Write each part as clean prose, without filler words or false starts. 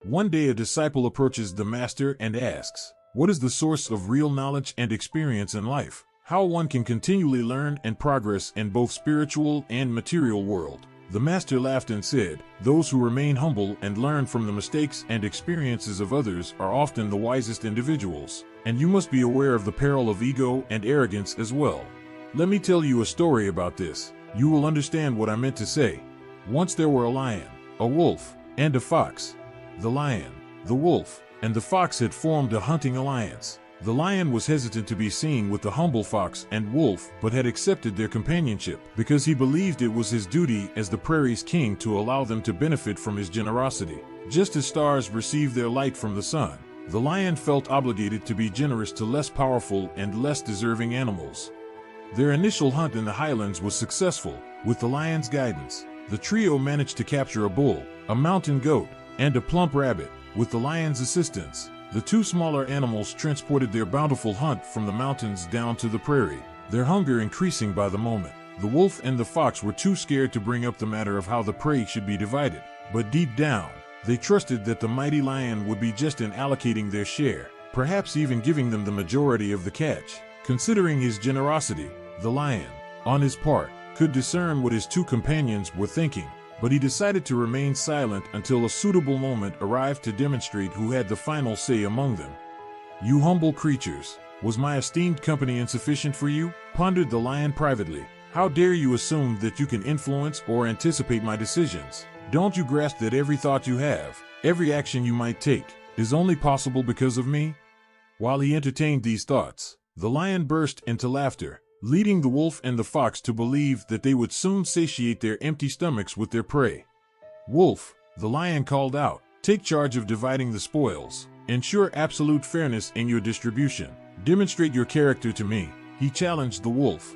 One day a disciple approaches the master and asks, "What is the source of real knowledge and experience in life? How one can continually learn and progress in both spiritual and material world?" The master laughed and said, "Those who remain humble and learn from the mistakes and experiences of others are often the wisest individuals, and you must be aware of the peril of ego and arrogance as well. Let me tell you a story about this. You will understand what I meant to say. Once there were a lion, a wolf, and a fox. The lion, the wolf, and the fox had formed a hunting alliance. The lion was hesitant to be seen with the humble fox and wolf, but had accepted their companionship because he believed it was his duty as the prairie's king to allow them to benefit from his generosity. Just as stars receive their light from the sun, the lion felt obligated to be generous to less powerful and less deserving animals. Their initial hunt in the highlands was successful. With the lion's guidance, the trio managed to capture a bull, a mountain goat, and a plump rabbit. With the lion's assistance, the two smaller animals transported their bountiful hunt from the mountains down to the prairie, their hunger increasing by the moment. The wolf and the fox were too scared to bring up the matter of how the prey should be divided, but deep down, they trusted that the mighty lion would be just in allocating their share, perhaps even giving them the majority of the catch. Considering his generosity, the lion, on his part, could discern what his two companions were thinking, but he decided to remain silent until a suitable moment arrived to demonstrate who had the final say among them. "You humble creatures, was my esteemed company insufficient for you?" pondered the lion privately. "How dare you assume that you can influence or anticipate my decisions? Don't you grasp that every thought you have, every action you might take, is only possible because of me?" While he entertained these thoughts, the lion burst into laughter, leading the wolf and the fox to believe that they would soon satiate their empty stomachs with their prey. "Wolf," the lion called out, "take charge of dividing the spoils. Ensure absolute fairness in your distribution. Demonstrate your character to me," he challenged the wolf.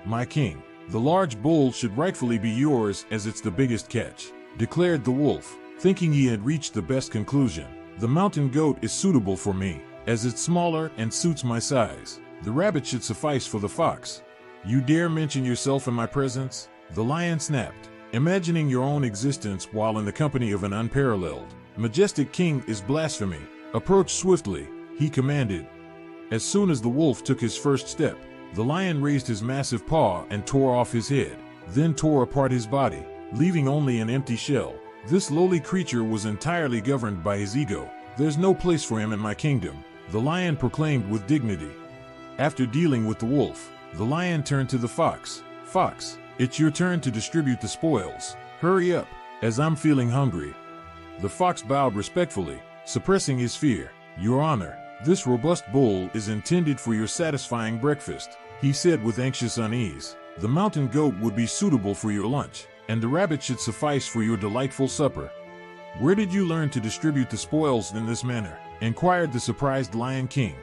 "My king, the large bull should rightfully be yours as it's the biggest catch," declared the wolf, thinking he had reached the best conclusion. "The mountain goat is suitable for me, as it's smaller and suits my size. The rabbit should suffice for the fox." "You dare mention yourself in my presence?" the lion snapped. "Imagining your own existence while in the company of an unparalleled, majestic king is blasphemy. Approach swiftly," he commanded. As soon as the wolf took his first step, the lion raised his massive paw and tore off his head, then tore apart his body, leaving only an empty shell. This lowly creature was entirely governed by his ego. "There's no place for him in my kingdom," the lion proclaimed with dignity. After dealing with the wolf, the lion turned to the fox. "Fox, it's your turn to distribute the spoils. Hurry up, as I'm feeling hungry." The fox bowed respectfully, suppressing his fear. "Your Honor, this robust bull is intended for your satisfying breakfast," he said with anxious unease. "The mountain goat would be suitable for your lunch, and the rabbit should suffice for your delightful supper." "Where did you learn to distribute the spoils in this manner?" inquired the surprised Lion King.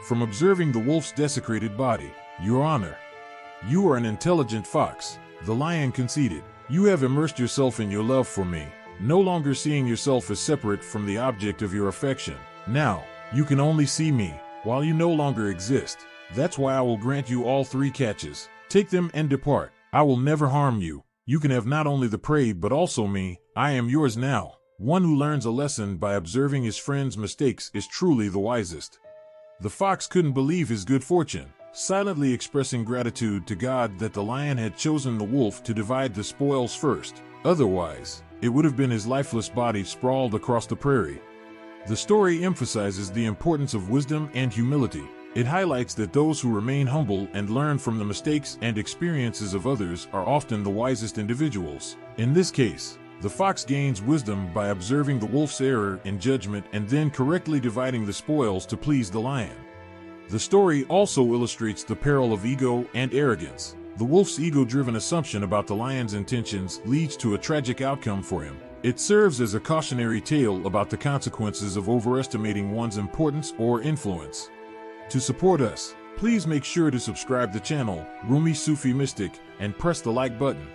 "From observing the wolf's desecrated body, Your Honor." "You are an intelligent fox," the lion conceded. "You have immersed yourself in your love for me, no longer seeing yourself as separate from the object of your affection. Now, you can only see me, while you no longer exist. That's why I will grant you all 3 catches. Take them and depart. I will never harm you. You can have not only the prey but also me. I am yours now." One who learns a lesson by observing his friend's mistakes is truly the wisest. The fox couldn't believe his good fortune, silently expressing gratitude to God that the lion had chosen the wolf to divide the spoils first. Otherwise, it would have been his lifeless body sprawled across the prairie. The story emphasizes the importance of wisdom and humility. It highlights that those who remain humble and learn from the mistakes and experiences of others are often the wisest individuals. In this case, the fox gains wisdom by observing the wolf's error in judgment and then correctly dividing the spoils to please the lion. The story also illustrates the peril of ego and arrogance. The wolf's ego-driven assumption about the lion's intentions leads to a tragic outcome for him. It serves as a cautionary tale about the consequences of overestimating one's importance or influence. To support us, please make sure to subscribe to the channel, Rumi Sufi Mystic, and press the like button.